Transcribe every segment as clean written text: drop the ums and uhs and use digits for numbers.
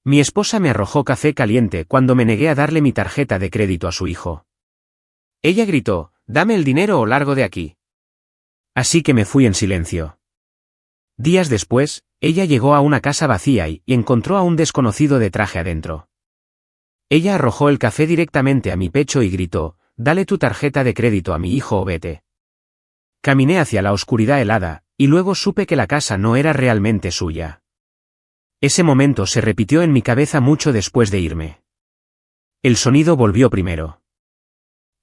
Mi esposa me arrojó café caliente cuando me negué a darle mi tarjeta de crédito a su hijo. Ella gritó, «Dame el dinero o largo de aquí». Así que me fui en silencio. Días después, ella llegó a una casa vacía y encontró a un desconocido de traje adentro. Ella arrojó el café directamente a mi pecho y gritó, «Dale tu tarjeta de crédito a mi hijo o vete». Caminé hacia la oscuridad helada, y luego supe que la casa no era realmente suya. Ese momento se repitió en mi cabeza mucho después de irme. El sonido volvió primero.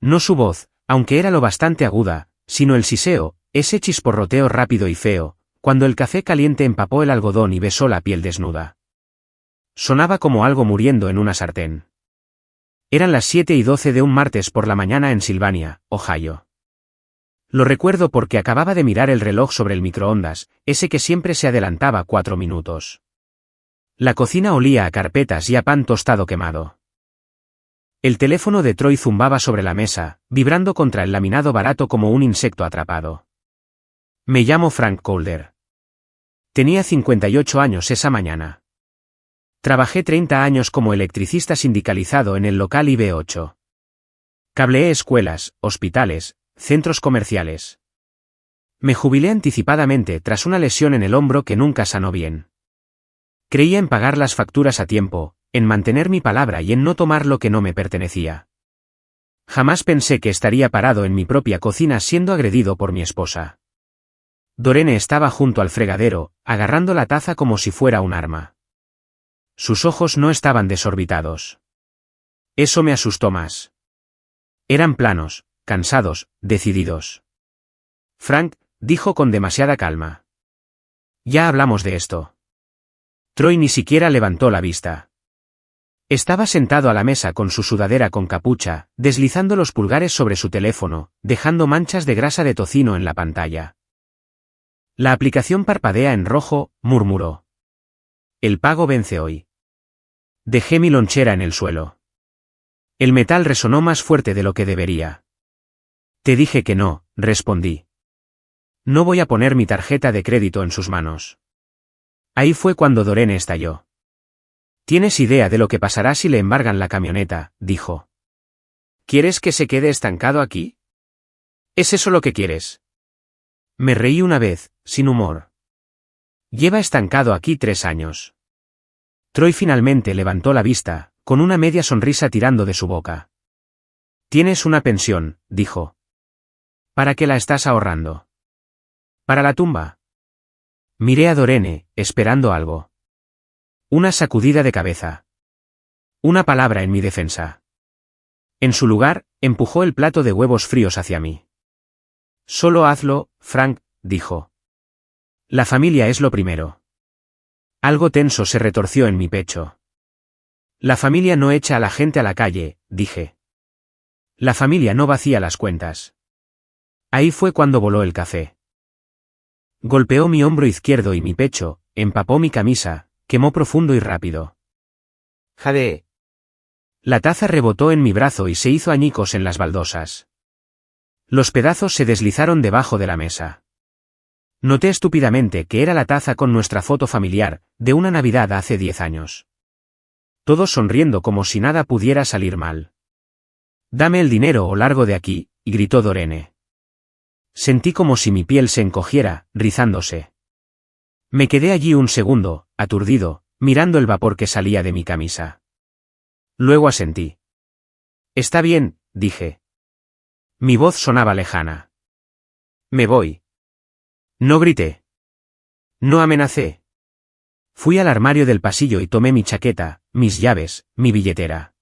No su voz, aunque era lo bastante aguda, sino el siseo, ese chisporroteo rápido y feo, cuando el café caliente empapó el algodón y besó la piel desnuda. Sonaba como algo muriendo en una sartén. Eran las 7:12 de un martes por la mañana en Sylvania, Ohio. Lo recuerdo porque acababa de mirar el reloj sobre el microondas, ese que siempre se adelantaba 4 minutos. La cocina olía a carpetas y a pan tostado quemado. El teléfono de Troy zumbaba sobre la mesa, vibrando contra el laminado barato como un insecto atrapado. Me llamo Frank Calder. Tenía 58 años esa mañana. Trabajé 30 años como electricista sindicalizado en el local IB8. Cableé escuelas, hospitales, centros comerciales. Me jubilé anticipadamente tras una lesión en el hombro que nunca sanó bien. Creía en pagar las facturas a tiempo, en mantener mi palabra y en no tomar lo que no me pertenecía. Jamás pensé que estaría parado en mi propia cocina siendo agredido por mi esposa. Dorene estaba junto al fregadero, agarrando la taza como si fuera un arma. Sus ojos no estaban desorbitados. Eso me asustó más. Eran planos, cansados, decididos. Frank, dijo con demasiada calma. Ya hablamos de esto. Troy ni siquiera levantó la vista. Estaba sentado a la mesa con su sudadera con capucha, deslizando los pulgares sobre su teléfono, dejando manchas de grasa de tocino en la pantalla. La aplicación parpadea en rojo, murmuró. El pago vence hoy. Dejé mi lonchera en el suelo. El metal resonó más fuerte de lo que debería. Te dije que no, respondí. No voy a poner mi tarjeta de crédito en sus manos. Ahí fue cuando Dorene estalló. ¿Tienes idea de lo que pasará si le embargan la camioneta?, dijo. ¿Quieres que se quede estancado aquí? ¿Es eso lo que quieres? Me reí una vez, sin humor. Lleva estancado aquí 3 años. Troy finalmente levantó la vista, con una media sonrisa tirando de su boca. Tienes una pensión, dijo. ¿Para qué la estás ahorrando? Para la tumba. Miré a Dorene, esperando algo. Una sacudida de cabeza. Una palabra en mi defensa. En su lugar, empujó el plato de huevos fríos hacia mí. Solo hazlo, Frank, dijo. La familia es lo primero. Algo tenso se retorció en mi pecho. La familia no echa a la gente a la calle, dije. La familia no vacía las cuentas. Ahí fue cuando voló el café. Golpeó mi hombro izquierdo y mi pecho, empapó mi camisa, quemó profundo y rápido. ¡Jade! La taza rebotó en mi brazo y se hizo añicos en las baldosas. Los pedazos se deslizaron debajo de la mesa. Noté estúpidamente que era la taza con nuestra foto familiar, de una Navidad hace 10 años. Todos sonriendo como si nada pudiera salir mal. Dame el dinero o largo de aquí, gritó Dorene. Sentí como si mi piel se encogiera, rizándose. Me quedé allí un segundo, aturdido, mirando el vapor que salía de mi camisa. Luego asentí. Está bien, dije. Mi voz sonaba lejana. Me voy. No grité. No amenacé. Fui al armario del pasillo y tomé mi chaqueta, mis llaves, mi billetera.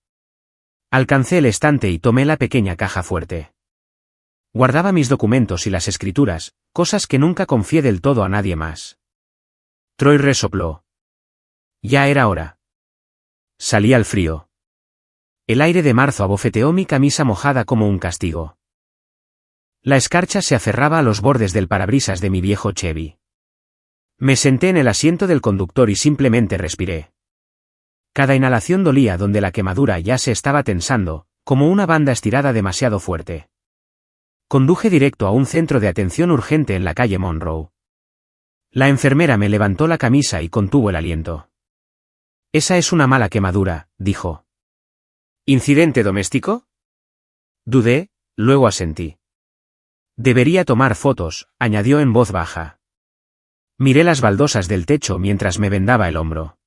Alcancé el estante y tomé la pequeña caja fuerte. Guardaba mis documentos y las escrituras, cosas que nunca confié del todo a nadie más. Troy resopló. Ya era hora. Salí al frío. El aire de marzo abofeteó mi camisa mojada como un castigo. La escarcha se aferraba a los bordes del parabrisas de mi viejo Chevy. Me senté en el asiento del conductor y simplemente respiré. Cada inhalación dolía donde la quemadura ya se estaba tensando, como una banda estirada demasiado fuerte. Conduje directo a un centro de atención urgente en la calle Monroe. La enfermera me levantó la camisa y contuvo el aliento. Esa es una mala quemadura, dijo. ¿Incidente doméstico? Dudé, luego asentí. Debería tomar fotos, añadió en voz baja. Miré las baldosas del techo mientras me vendaba el hombro.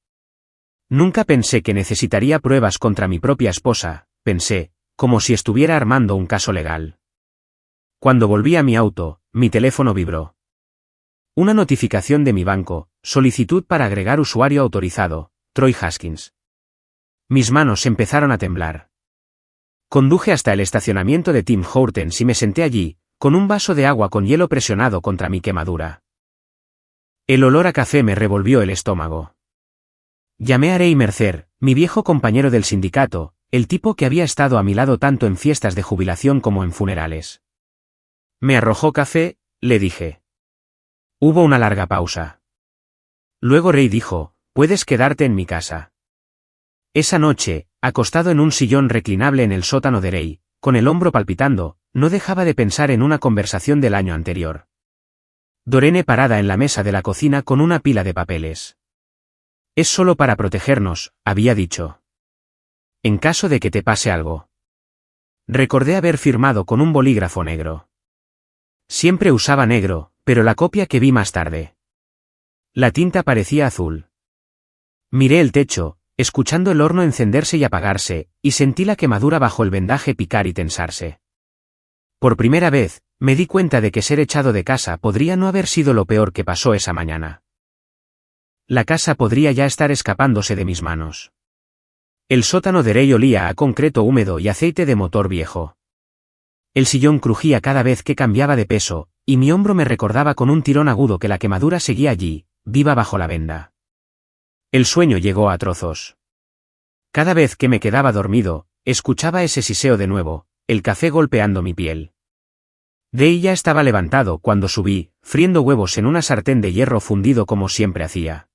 Nunca pensé que necesitaría pruebas contra mi propia esposa, pensé, como si estuviera armando un caso legal. Cuando volví a mi auto, mi teléfono vibró. Una notificación de mi banco, solicitud para agregar usuario autorizado, Troy Haskins. Mis manos empezaron a temblar. Conduje hasta el estacionamiento de Tim Hortons y me senté allí, con un vaso de agua con hielo presionado contra mi quemadura. El olor a café me revolvió el estómago. Llamé a Ray Mercer, mi viejo compañero del sindicato, el tipo que había estado a mi lado tanto en fiestas de jubilación como en funerales. ¿Me arrojó café?, le dije. Hubo una larga pausa. Luego Ray dijo, puedes quedarte en mi casa. Esa noche, acostado en un sillón reclinable en el sótano de Ray, con el hombro palpitando, no dejaba de pensar en una conversación del año anterior. Dorene parada en la mesa de la cocina con una pila de papeles. Es solo para protegernos, había dicho. En caso de que te pase algo. Recordé haber firmado con un bolígrafo negro. Siempre usaba negro, pero la copia que vi más tarde. La tinta parecía azul. Miré el techo, escuchando el horno encenderse y apagarse, y sentí la quemadura bajo el vendaje picar y tensarse. Por primera vez, me di cuenta de que ser echado de casa podría no haber sido lo peor que pasó esa mañana. La casa podría ya estar escapándose de mis manos. El sótano de Ray olía a concreto húmedo y aceite de motor viejo. El sillón crujía cada vez que cambiaba de peso, y mi hombro me recordaba con un tirón agudo que la quemadura seguía allí, viva bajo la venda. El sueño llegó a trozos. Cada vez que me quedaba dormido, escuchaba ese siseo de nuevo, el café golpeando mi piel. Ray ya estaba levantado cuando subí, friendo huevos en una sartén de hierro fundido como siempre hacía.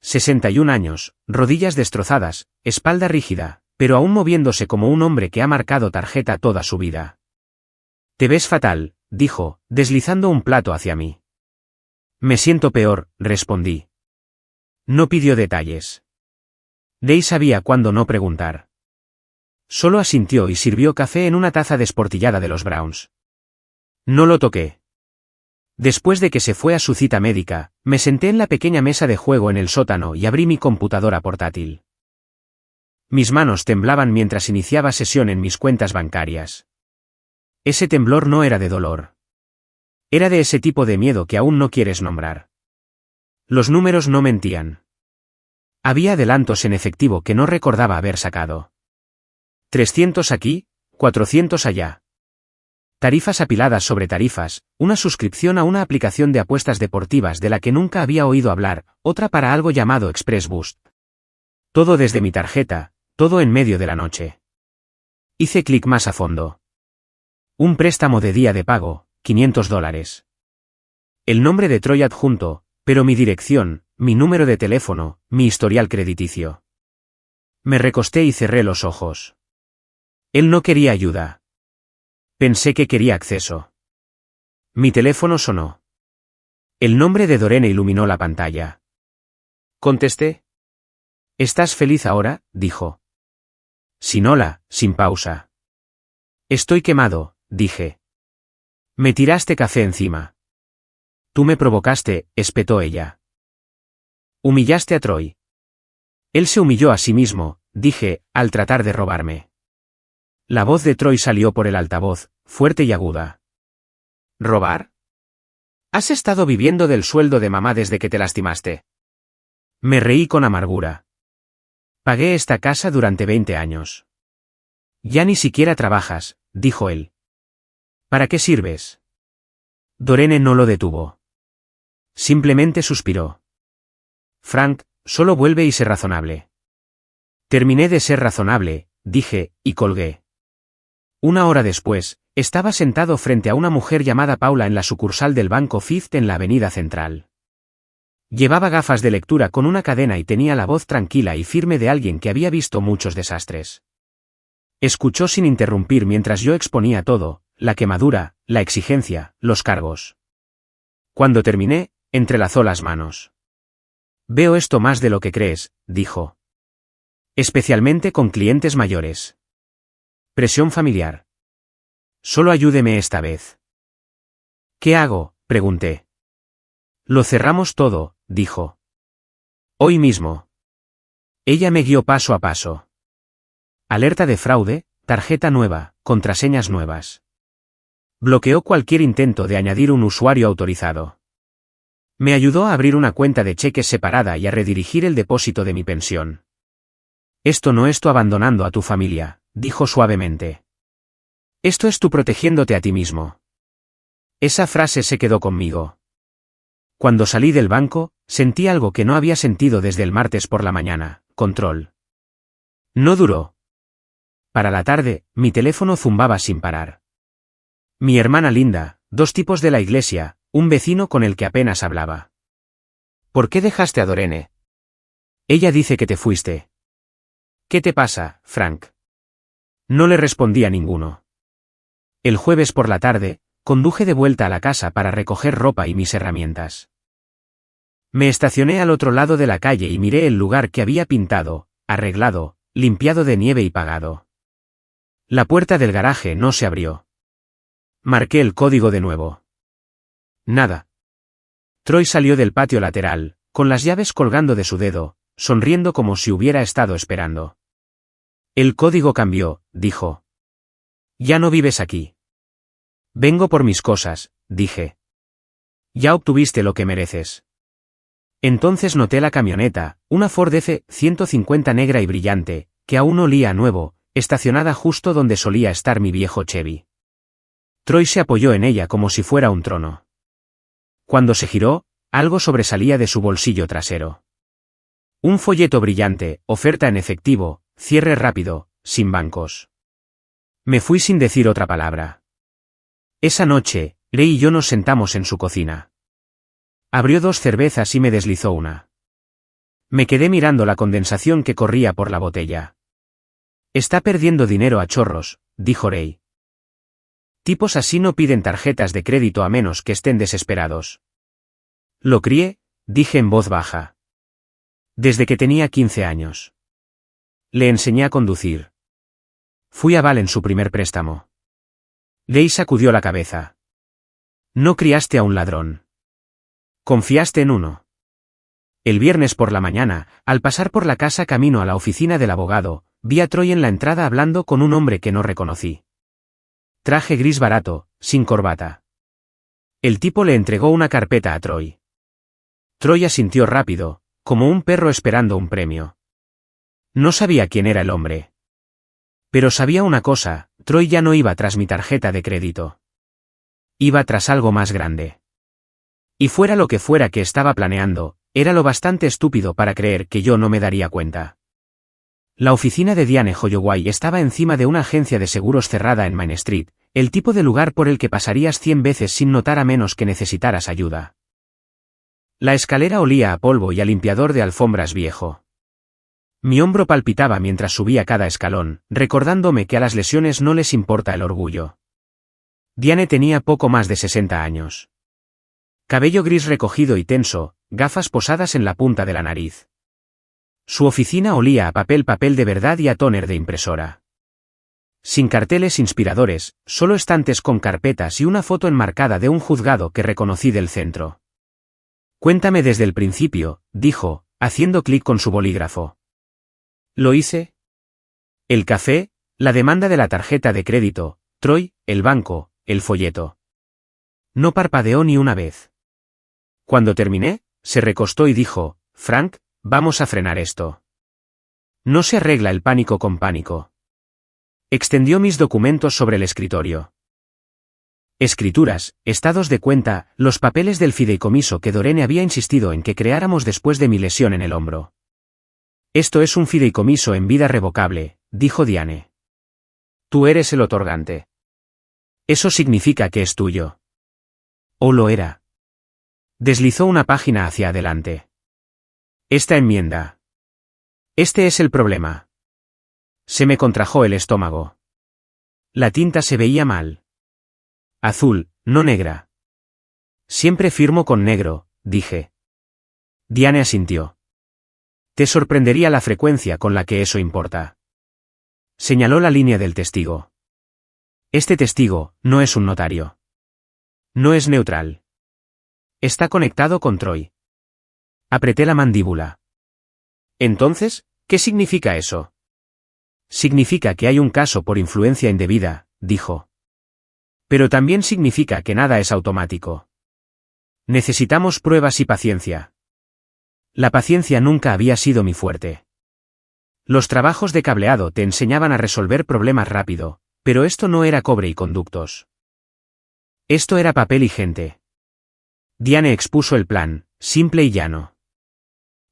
61 años, rodillas destrozadas, espalda rígida, pero aún moviéndose como un hombre que ha marcado tarjeta toda su vida. Te ves fatal, dijo, deslizando un plato hacia mí. Me siento peor, respondí. No pidió detalles. Ray sabía cuándo no preguntar. Solo asintió y sirvió café en una taza desportillada de los Browns. No lo toqué. Después de que se fue a su cita médica, me senté en la pequeña mesa de juego en el sótano y abrí mi computadora portátil. Mis manos temblaban mientras iniciaba sesión en mis cuentas bancarias. Ese temblor no era de dolor. Era de ese tipo de miedo que aún no quieres nombrar. Los números no mentían. Había adelantos en efectivo que no recordaba haber sacado. 300 aquí, 400 allá. Tarifas apiladas sobre tarifas, una suscripción a una aplicación de apuestas deportivas de la que nunca había oído hablar, otra para algo llamado Express Boost. Todo desde mi tarjeta, todo en medio de la noche. Hice clic más a fondo. Un préstamo de día de pago, $500. El nombre de Troy adjunto, pero mi dirección, mi número de teléfono, mi historial crediticio. Me recosté y cerré los ojos. Él no quería ayuda. Pensé que quería acceso. Mi teléfono sonó. El nombre de Dorene iluminó la pantalla. Contesté. ¿Estás feliz ahora?, dijo. Sin hola, sin pausa. Estoy quemado, dije. Me tiraste café encima. Tú me provocaste, espetó ella. Humillaste a Troy. Él se humilló a sí mismo, dije, al tratar de robarme. La voz de Troy salió por el altavoz, fuerte y aguda. ¿Robar? ¿Has estado viviendo del sueldo de mamá desde que te lastimaste? Me reí con amargura. Pagué esta casa durante 20 años. Ya ni siquiera trabajas, dijo él. ¿Para qué sirves? Dorene no lo detuvo. Simplemente suspiró. Frank, solo vuelve y sé razonable. Terminé de ser razonable, dije, y colgué. Una hora después, estaba sentado frente a una mujer llamada Paula en la sucursal del Banco Fifth en la Avenida Central. Llevaba gafas de lectura con una cadena y tenía la voz tranquila y firme de alguien que había visto muchos desastres. Escuchó sin interrumpir mientras yo exponía todo, la quemadura, la exigencia, los cargos. Cuando terminé, entrelazó las manos. Veo esto más de lo que crees, dijo. Especialmente con clientes mayores. Presión familiar. Solo ayúdeme esta vez. ¿Qué hago?, pregunté. Lo cerramos todo, dijo. Hoy mismo. Ella me guió paso a paso. Alerta de fraude, tarjeta nueva, contraseñas nuevas. Bloqueó cualquier intento de añadir un usuario autorizado. Me ayudó a abrir una cuenta de cheques separada y a redirigir el depósito de mi pensión. Esto no es tu abandonando a tu familia, dijo suavemente. Esto es tú protegiéndote a ti mismo. Esa frase se quedó conmigo. Cuando salí del banco, sentí algo que no había sentido desde el martes por la mañana: control. No duró. Para la tarde, mi teléfono zumbaba sin parar. Mi hermana Linda, 2 tipos de la iglesia, un vecino con el que apenas hablaba. ¿Por qué dejaste a Dorene? Ella dice que te fuiste. ¿Qué te pasa, Frank? No le respondí a ninguno. El jueves por la tarde, conduje de vuelta a la casa para recoger ropa y mis herramientas. Me estacioné al otro lado de la calle y miré el lugar que había pintado, arreglado, limpiado de nieve y pagado. La puerta del garaje no se abrió. Marqué el código de nuevo. Nada. Troy salió del patio lateral, con las llaves colgando de su dedo, sonriendo como si hubiera estado esperando. El código cambió, dijo. Ya no vives aquí. Vengo por mis cosas, dije. Ya obtuviste lo que mereces. Entonces noté la camioneta, una Ford F-150 negra y brillante, que aún olía a nuevo, estacionada justo donde solía estar mi viejo Chevy. Troy se apoyó en ella como si fuera un trono. Cuando se giró, algo sobresalía de su bolsillo trasero. Un folleto brillante, oferta en efectivo, cierre rápido, sin bancos. Me fui sin decir otra palabra. Esa noche, Ray y yo nos sentamos en su cocina. Abrió 2 cervezas y me deslizó una. Me quedé mirando la condensación que corría por la botella. Está perdiendo dinero a chorros, dijo Ray. Tipos así no piden tarjetas de crédito a menos que estén desesperados. Lo crié, dije en voz baja. Desde que tenía 15 años. Le enseñé a conducir. Fui aval en su primer préstamo. Ray sacudió la cabeza. No criaste a un ladrón. Confiaste en uno. El viernes por la mañana, al pasar por la casa camino a la oficina del abogado, vi a Troy en la entrada hablando con un hombre que no reconocí. Traje gris barato, sin corbata. El tipo le entregó una carpeta a Troy. Troy asintió rápido, como un perro esperando un premio. No sabía quién era el hombre. Pero sabía una cosa: Troy ya no iba tras mi tarjeta de crédito. Iba tras algo más grande. Y fuera lo que fuera que estaba planeando, era lo bastante estúpido para creer que yo no me daría cuenta. La oficina de Diane Holloway estaba encima de una agencia de seguros cerrada en Main Street, el tipo de lugar por el que pasarías 100 veces sin notar a menos que necesitaras ayuda. La escalera olía a polvo y a limpiador de alfombras viejo. Mi hombro palpitaba mientras subía cada escalón, recordándome que a las lesiones no les importa el orgullo. Diane tenía poco más de 60 años. Cabello gris recogido y tenso, gafas posadas en la punta de la nariz. Su oficina olía a papel de verdad y a tóner de impresora. Sin carteles inspiradores, solo estantes con carpetas y una foto enmarcada de un juzgado que reconocí del centro. Cuéntame desde el principio, dijo, haciendo clic con su bolígrafo. ¿Lo hice? El café, la demanda de la tarjeta de crédito, Troy, el banco, el folleto. No parpadeó ni una vez. Cuando terminé, se recostó y dijo: Frank, vamos a frenar esto. No se arregla el pánico con pánico. Extendió mis documentos sobre el escritorio. Escrituras, estados de cuenta, los papeles del fideicomiso que Dorene había insistido en que creáramos después de mi lesión en el hombro. Esto es un fideicomiso en vida revocable, dijo Diane. Tú eres el otorgante. Eso significa que es tuyo. ¿O lo era? Deslizó una página hacia adelante. Esta enmienda. Este es el problema. Se me contrajo el estómago. La tinta se veía mal. Azul, no negra. Siempre firmo con negro, dije. Diane asintió. Te sorprendería la frecuencia con la que eso importa. Señaló la línea del testigo. Este testigo no es un notario. No es neutral. Está conectado con Troy. Apreté la mandíbula. Entonces, ¿qué significa eso? Significa que hay un caso por influencia indebida, dijo. Pero también significa que nada es automático. Necesitamos pruebas y paciencia. La paciencia nunca había sido mi fuerte. Los trabajos de cableado te enseñaban a resolver problemas rápido, pero esto no era cobre y conductos. Esto era papel y gente. Diane expuso el plan, simple y llano.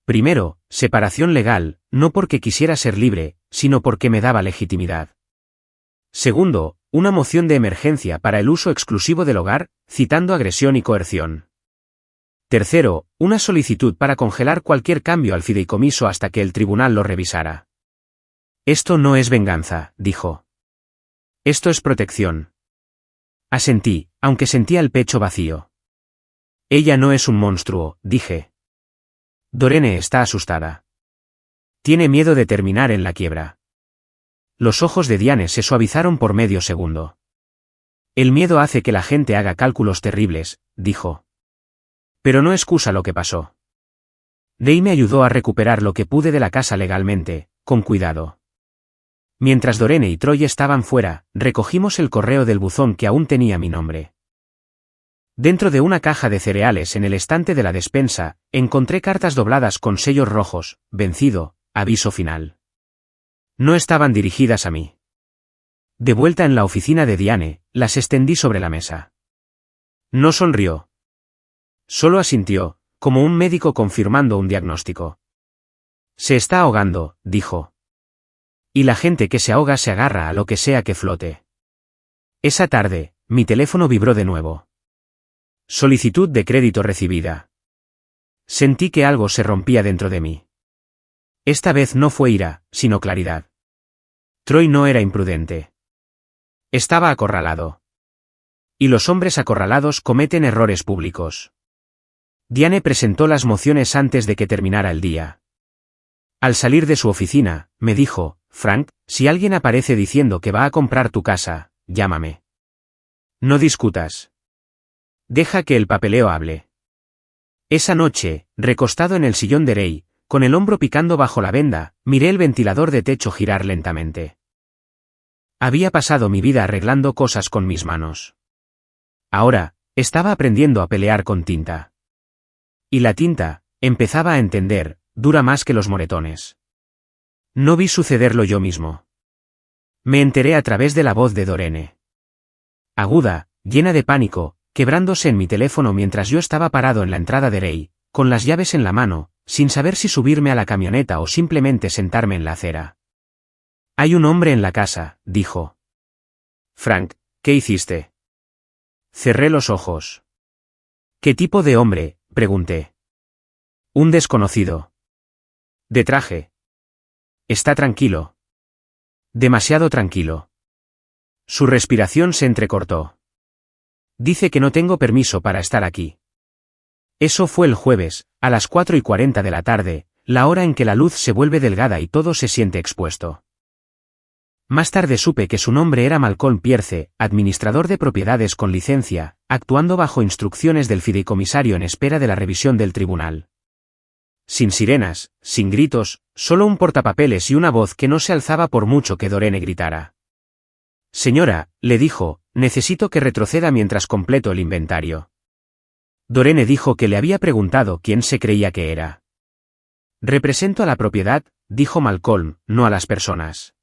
Primero, separación legal, no porque quisiera ser libre, sino porque me daba legitimidad. Segundo, una moción de emergencia para el uso exclusivo del hogar, citando agresión y coerción. Tercero, una solicitud para congelar cualquier cambio al fideicomiso hasta que el tribunal lo revisara. Esto no es venganza, dijo. Esto es protección. Asentí, aunque sentía el pecho vacío. Ella no es un monstruo, dije. Dorene está asustada. Tiene miedo de terminar en la quiebra. Los ojos de Diane se suavizaron por medio segundo. El miedo hace que la gente haga cálculos terribles, dijo. Pero no excusa lo que pasó. Dei me ayudó a recuperar lo que pude de la casa legalmente, con cuidado. Mientras Dorene y Troy estaban fuera, recogimos el correo del buzón que aún tenía mi nombre. Dentro de una caja de cereales en el estante de la despensa, encontré cartas dobladas con sellos rojos, vencido, aviso final. No estaban dirigidas a mí. De vuelta en la oficina de Diane, las extendí sobre la mesa. No sonrió. Solo asintió, como un médico confirmando un diagnóstico. Se está ahogando, dijo. Y la gente que se ahoga se agarra a lo que sea que flote. Esa tarde, mi teléfono vibró de nuevo. Solicitud de crédito recibida. Sentí que algo se rompía dentro de mí. Esta vez no fue ira, sino claridad. Troy no era imprudente. Estaba acorralado. Y los hombres acorralados cometen errores públicos. Diane presentó las mociones antes de que terminara el día. Al salir de su oficina, me dijo, Frank, si alguien aparece diciendo que va a comprar tu casa, llámame. No discutas. Deja que el papeleo hable. Esa noche, recostado en el sillón de Rey, con el hombro picando bajo la venda, miré el ventilador de techo girar lentamente. Había pasado mi vida arreglando cosas con mis manos. Ahora, estaba aprendiendo a pelear con tinta. Y la tinta, empezaba a entender, dura más que los moretones. No vi sucederlo yo mismo. Me enteré a través de la voz de Dorene. Aguda, llena de pánico, quebrándose en mi teléfono mientras yo estaba parado en la entrada de Rey, con las llaves en la mano, sin saber si subirme a la camioneta o simplemente sentarme en la acera. Hay un hombre en la casa, dijo. Frank, ¿qué hiciste? Cerré los ojos. ¿Qué tipo de hombre? Pregunté. Un desconocido. De traje. Está tranquilo. Demasiado tranquilo. Su respiración se entrecortó. Dice que no tengo permiso para estar aquí. Eso fue el jueves, a las 4:40 de la tarde, la hora en que la luz se vuelve delgada y todo se siente expuesto. Más tarde supe que su nombre era Malcolm Pierce, administrador de propiedades con licencia, actuando bajo instrucciones del fideicomisario en espera de la revisión del tribunal. Sin sirenas, sin gritos, solo un portapapeles y una voz que no se alzaba por mucho que Dorene gritara. Señora, le dijo, necesito que retroceda mientras completo el inventario. Dorene dijo que le había preguntado quién se creía que era. Represento a la propiedad, dijo Malcolm, no a las personas.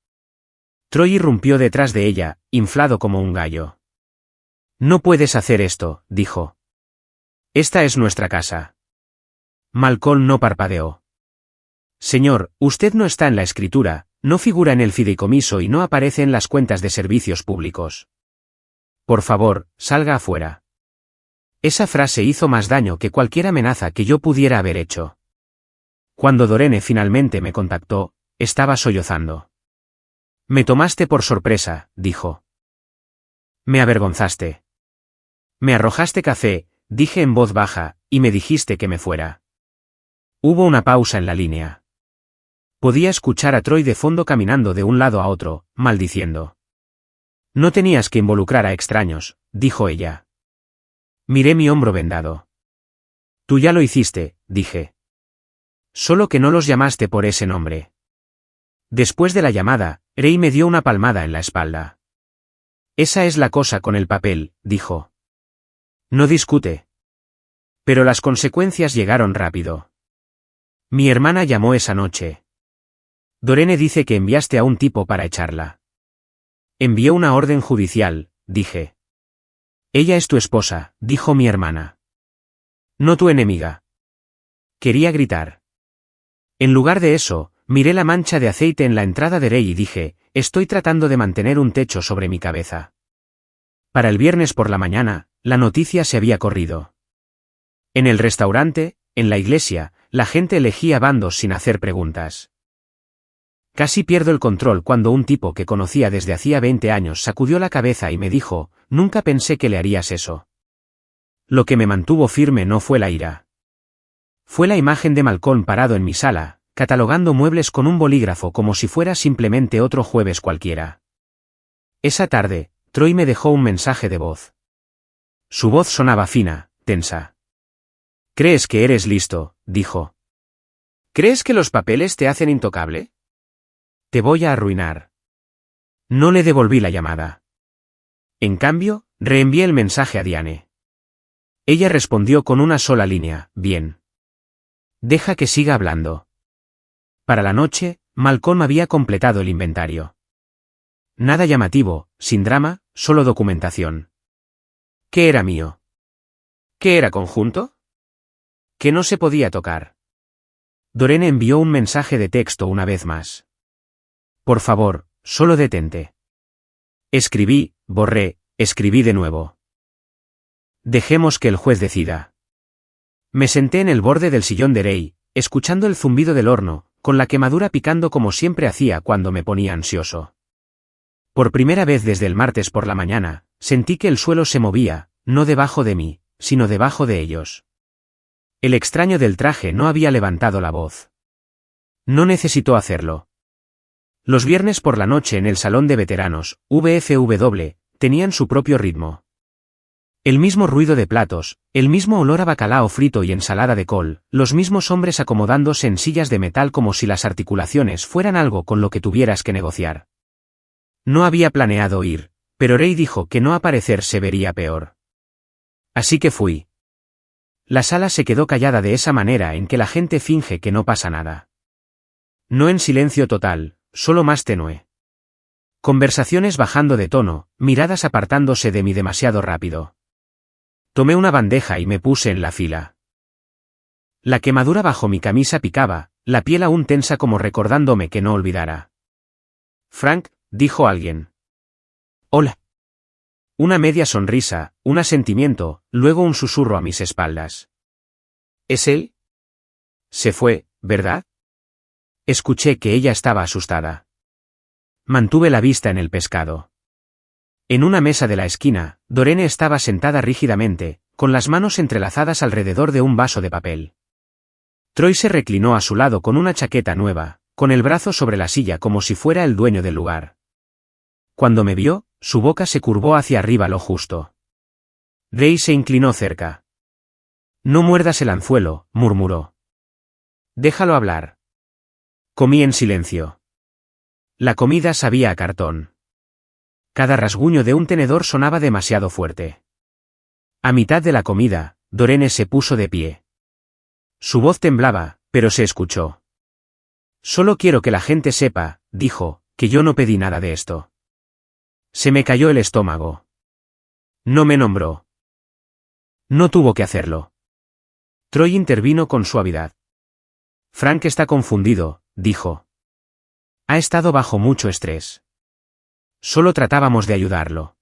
Troy irrumpió detrás de ella, inflado como un gallo. No puedes hacer esto, dijo. Esta es nuestra casa. Malcolm no parpadeó. Señor, usted no está en la escritura, no figura en el fideicomiso y no aparece en las cuentas de servicios públicos. Por favor, salga afuera. Esa frase hizo más daño que cualquier amenaza que yo pudiera haber hecho. Cuando Dorene finalmente me contactó, estaba sollozando. Me tomaste por sorpresa, dijo. Me avergonzaste. Me arrojaste café, dije en voz baja, y me dijiste que me fuera. Hubo una pausa en la línea. Podía escuchar a Troy de fondo caminando de un lado a otro, maldiciendo. No tenías que involucrar a extraños, dijo ella. Miré mi hombro vendado. Tú ya lo hiciste, dije. Solo que no los llamaste por ese nombre. Después de la llamada, Ray me dio una palmada en la espalda. Esa es la cosa con el papel, dijo. No discute. Pero las consecuencias llegaron rápido. Mi hermana llamó esa noche. Dorene dice que enviaste a un tipo para echarla. Envió una orden judicial, dije. Ella es tu esposa, dijo mi hermana. No tu enemiga. Quería gritar. En lugar de eso, miré la mancha de aceite en la entrada de Ray y dije, estoy tratando de mantener un techo sobre mi cabeza. Para el viernes por la mañana, la noticia se había corrido. En el restaurante, en la iglesia, la gente elegía bandos sin hacer preguntas. Casi pierdo el control cuando un tipo que conocía desde hacía 20 años sacudió la cabeza y me dijo, nunca pensé que le harías eso. Lo que me mantuvo firme no fue la ira. Fue la imagen de Malcolm parado en mi sala, catalogando muebles con un bolígrafo como si fuera simplemente otro jueves cualquiera. Esa tarde, Troy me dejó un mensaje de voz. Su voz sonaba fina, tensa. ¿Crees que eres listo?, dijo. ¿Crees que los papeles te hacen intocable? Te voy a arruinar. No le devolví la llamada. En cambio, reenvié el mensaje a Diane. Ella respondió con una sola línea, bien. Deja que siga hablando. Para la noche, Malcolm había completado el inventario. Nada llamativo, sin drama, solo documentación. ¿Qué era mío? ¿Qué era conjunto? Que no se podía tocar. Dorene envió un mensaje de texto una vez más. Por favor, solo detente. Escribí, borré, escribí de nuevo. Dejemos que el juez decida. Me senté en el borde del sillón de Ray, escuchando el zumbido del horno, con la quemadura picando como siempre hacía cuando me ponía ansioso. Por primera vez desde el martes por la mañana, sentí que el suelo se movía, no debajo de mí, sino debajo de ellos. El extraño del traje no había levantado la voz. No necesitó hacerlo. Los viernes por la noche en el salón de veteranos, VFW, tenían su propio ritmo. El mismo ruido de platos, el mismo olor a bacalao frito y ensalada de col, los mismos hombres acomodándose en sillas de metal como si las articulaciones fueran algo con lo que tuvieras que negociar. No había planeado ir, pero Ray dijo que no aparecer se vería peor. Así que fui. La sala se quedó callada de esa manera en que la gente finge que no pasa nada. No en silencio total, solo más tenue. Conversaciones bajando de tono, miradas apartándose de mí demasiado rápido. Tomé una bandeja y me puse en la fila. La quemadura bajo mi camisa picaba, la piel aún tensa como recordándome que no olvidara. Frank, dijo alguien. Hola. Una media sonrisa, un asentimiento, luego un susurro a mis espaldas. ¿Es él? Se fue, ¿verdad? Escuché que ella estaba asustada. Mantuve la vista en el pescado. En una mesa de la esquina, Dorene estaba sentada rígidamente, con las manos entrelazadas alrededor de un vaso de papel. Troy se reclinó a su lado con una chaqueta nueva, con el brazo sobre la silla como si fuera el dueño del lugar. Cuando me vio, su boca se curvó hacia arriba lo justo. Ray se inclinó cerca. No muerdas el anzuelo, murmuró. Déjalo hablar. Comí en silencio. La comida sabía a cartón. Cada rasguño de un tenedor sonaba demasiado fuerte. A mitad de la comida, Dorene se puso de pie. Su voz temblaba, pero se escuchó. Solo quiero que la gente sepa, dijo, que yo no pedí nada de esto. Se me cayó el estómago. No me nombró. No tuvo que hacerlo. Troy intervino con suavidad. Frank está confundido, dijo. Ha estado bajo mucho estrés. Solo tratábamos de ayudarlo.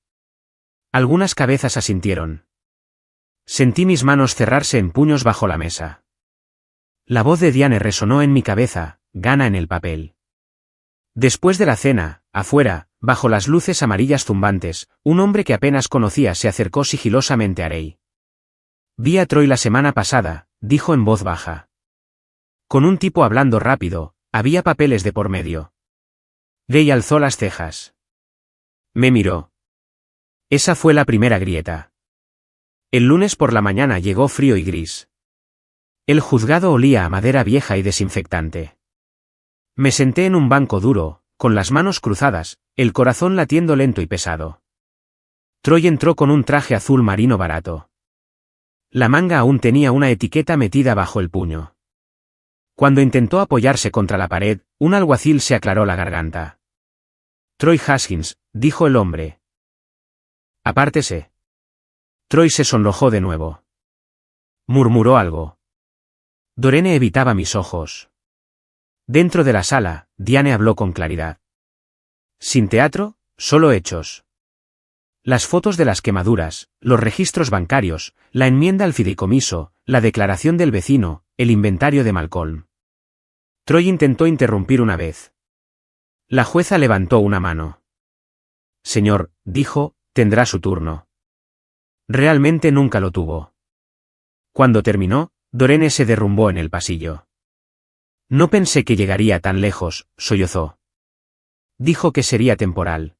Algunas cabezas asintieron. Sentí mis manos cerrarse en puños bajo la mesa. La voz de Diane resonó en mi cabeza, gana en el papel. Después de la cena, afuera, bajo las luces amarillas zumbantes, un hombre que apenas conocía se acercó sigilosamente a Ray. Vi a Troy la semana pasada, dijo en voz baja. Con un tipo hablando rápido, Había papeles de por medio. Gay alzó las cejas. Me miró. Esa fue la primera grieta. El lunes por la mañana llegó frío y gris. El juzgado olía a madera vieja y desinfectante. Me senté en un banco duro, con las manos cruzadas, el corazón latiendo lento y pesado. Troy entró con un traje azul marino barato. La manga aún tenía una etiqueta metida bajo el puño. Cuando intentó apoyarse contra la pared, un alguacil se aclaró la garganta. Troy Haskins, dijo el hombre. Apártese. Troy se sonrojó de nuevo. Murmuró algo. Dorene evitaba mis ojos. Dentro de la sala, Diane habló con claridad. Sin teatro, solo hechos. Las fotos de las quemaduras, los registros bancarios, la enmienda al fideicomiso, la declaración del vecino, el inventario de Malcolm. Troy intentó interrumpir una vez. La jueza levantó una mano. Señor, dijo, tendrá su turno. Realmente nunca lo tuvo. Cuando terminó, Dorene se derrumbó en el pasillo. No pensé que llegaría tan lejos, sollozó. Dijo que sería temporal.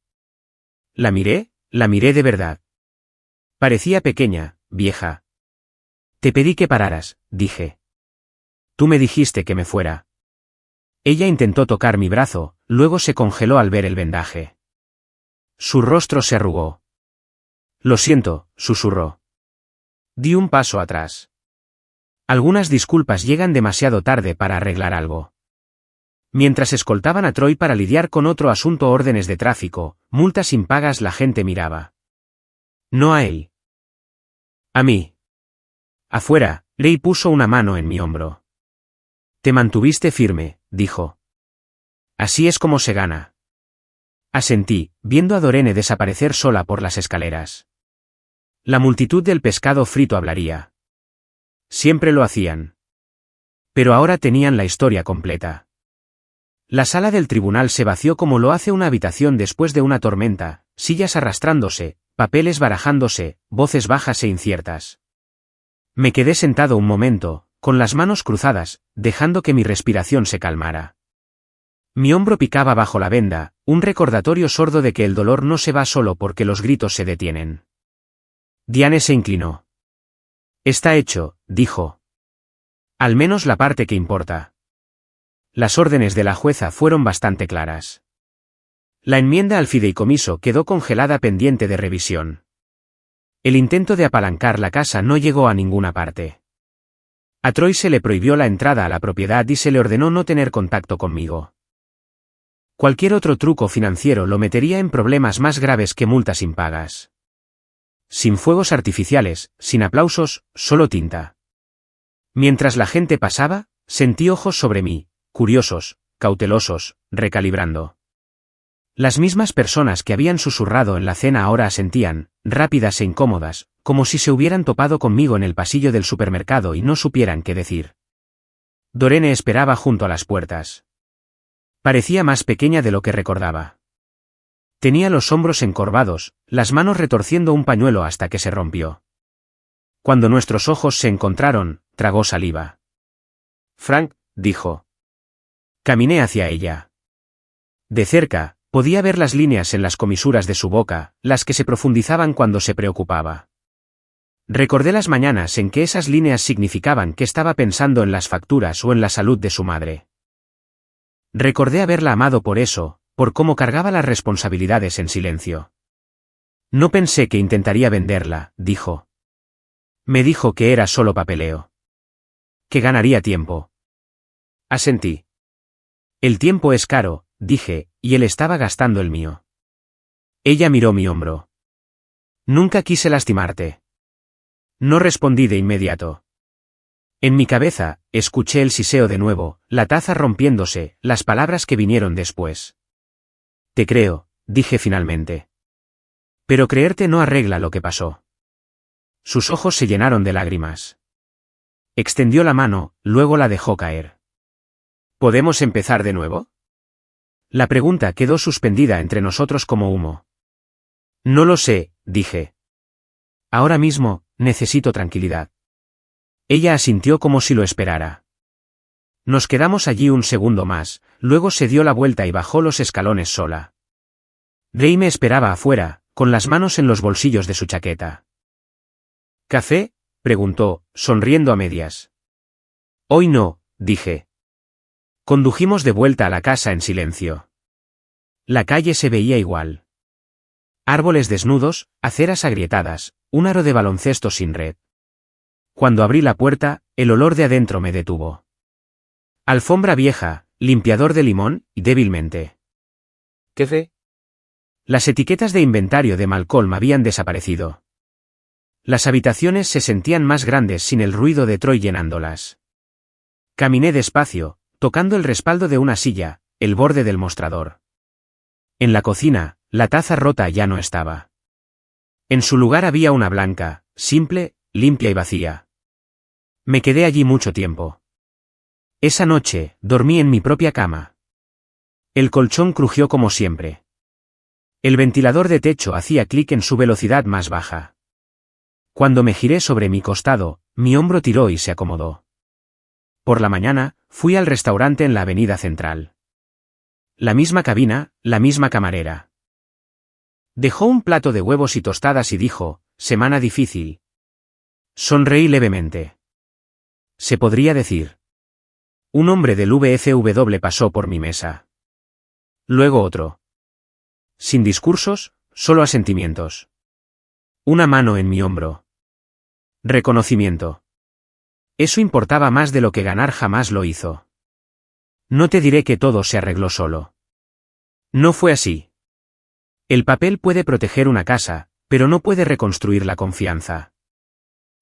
La miré de verdad. Parecía pequeña, vieja. Te pedí que pararas, dije. Tú me dijiste que me fuera. Ella intentó tocar mi brazo, luego se congeló al ver el vendaje. Su rostro se arrugó. Lo siento, susurró. Di un paso atrás. Algunas disculpas llegan demasiado tarde para arreglar algo. Mientras escoltaban a Troy para lidiar con otro asunto, órdenes de tráfico, multas impagas, la gente miraba. No a él. A mí. Afuera, Ray puso una mano en mi hombro. Te mantuviste firme, dijo. Así es como se gana. Asentí, viendo a Dorene desaparecer sola por las escaleras. La multitud del pescado frito hablaría. Siempre lo hacían. Pero ahora tenían la historia completa. La sala del tribunal se vació como lo hace una habitación después de una tormenta, sillas arrastrándose, papeles barajándose, voces bajas e inciertas. Me quedé sentado un momento, con las manos cruzadas, dejando que mi respiración se calmara. Mi hombro picaba bajo la venda, un recordatorio sordo de que el dolor no se va solo porque los gritos se detienen. Diane se inclinó. Está hecho, dijo. Al menos la parte que importa. Las órdenes de la jueza fueron bastante claras. La enmienda al fideicomiso quedó congelada pendiente de revisión. El intento de apalancar la casa no llegó a ninguna parte. A Troy se le prohibió la entrada a la propiedad y se le ordenó no tener contacto conmigo. Cualquier otro truco financiero lo metería en problemas más graves que multas impagas. Sin fuegos artificiales, sin aplausos, solo tinta. Mientras la gente pasaba, sentí ojos sobre mí, curiosos, cautelosos, recalibrando. Las mismas personas que habían susurrado en la cena ahora asentían, rápidas e incómodas, como si se hubieran topado conmigo en el pasillo del supermercado y no supieran qué decir. Dorene esperaba junto a las puertas. Parecía más pequeña de lo que recordaba. Tenía los hombros encorvados, las manos retorciendo un pañuelo hasta que se rompió. Cuando nuestros ojos se encontraron, tragó saliva. Frank, dijo. Caminé hacia ella. De cerca, podía ver las líneas en las comisuras de su boca, las que se profundizaban cuando se preocupaba. Recordé las mañanas en que esas líneas significaban que estaba pensando en las facturas o en la salud de su madre. Recordé haberla amado por eso, por cómo cargaba las responsabilidades en silencio. No pensé que intentaría venderla, dijo. Me dijo que era solo papeleo. Que ganaría tiempo. Asentí. El tiempo es caro, dije, y él estaba gastando el mío. Ella miró mi hombro. Nunca quise lastimarte. No respondí de inmediato. En mi cabeza, escuché el siseo de nuevo, la taza rompiéndose, las palabras que vinieron después. Te creo, dije finalmente. Pero creerte no arregla lo que pasó. Sus ojos se llenaron de lágrimas. Extendió la mano, luego la dejó caer. ¿Podemos empezar de nuevo? La pregunta quedó suspendida entre nosotros como humo. No lo sé, dije. Ahora mismo, necesito tranquilidad. Ella asintió como si lo esperara. Nos quedamos allí un segundo más, luego se dio la vuelta y bajó los escalones sola. Ray me esperaba afuera, con las manos en los bolsillos de su chaqueta. ¿Café?, preguntó, sonriendo a medias. Hoy no, dije. Condujimos de vuelta a la casa en silencio. La calle se veía igual. Árboles desnudos, aceras agrietadas, un aro de baloncesto sin red. Cuando abrí la puerta, el olor de adentro me detuvo. Alfombra vieja, limpiador de limón, y débilmente. ¿Qué fe? Las etiquetas de inventario de Malcolm habían desaparecido. Las habitaciones se sentían más grandes sin el ruido de Troy llenándolas. Caminé despacio, tocando el respaldo de una silla, el borde del mostrador. En la cocina, la taza rota ya no estaba. En su lugar había una blanca, simple, limpia y vacía. Me quedé allí mucho tiempo. Esa noche, dormí en mi propia cama. El colchón crujió como siempre. El ventilador de techo hacía clic en su velocidad más baja. Cuando me giré sobre mi costado, mi hombro tiró y se acomodó. Por la mañana, fui al restaurante en la avenida central. La misma cabina, la misma camarera. Dejó un plato de huevos y tostadas y dijo, «Semana difícil». Sonreí levemente. Se podría decir. Un hombre del VFW pasó por mi mesa. Luego otro. Sin discursos, solo asentimientos. Una mano en mi hombro. Reconocimiento. Eso importaba más de lo que ganar jamás lo hizo. No te diré que todo se arregló solo. No fue así. El papel puede proteger una casa, pero no puede reconstruir la confianza.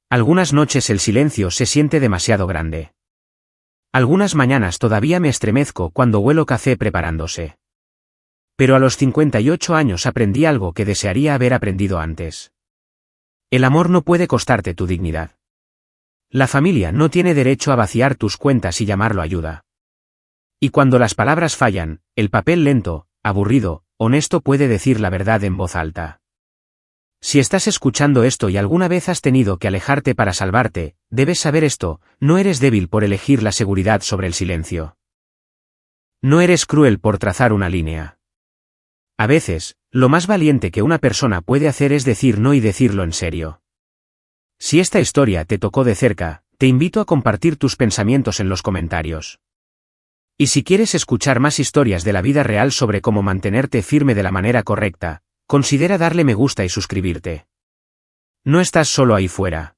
Algunas noches el silencio se siente demasiado grande. Algunas mañanas todavía me estremezco cuando huelo café preparándose. Pero a los 58 años aprendí algo que desearía haber aprendido antes. El amor no puede costarte tu dignidad. La familia no tiene derecho a vaciar tus cuentas y llamarlo ayuda. Y cuando las palabras fallan, el papel lento, aburrido, honesto puede decir la verdad en voz alta. Si estás escuchando esto y alguna vez has tenido que alejarte para salvarte, debes saber esto, no eres débil por elegir la seguridad sobre el silencio. No eres cruel por trazar una línea. A veces, lo más valiente que una persona puede hacer es decir no y decirlo en serio. Si esta historia te tocó de cerca, te invito a compartir tus pensamientos en los comentarios. Y si quieres escuchar más historias de la vida real sobre cómo mantenerte firme de la manera correcta, considera darle me gusta y suscribirte. No estás solo ahí fuera.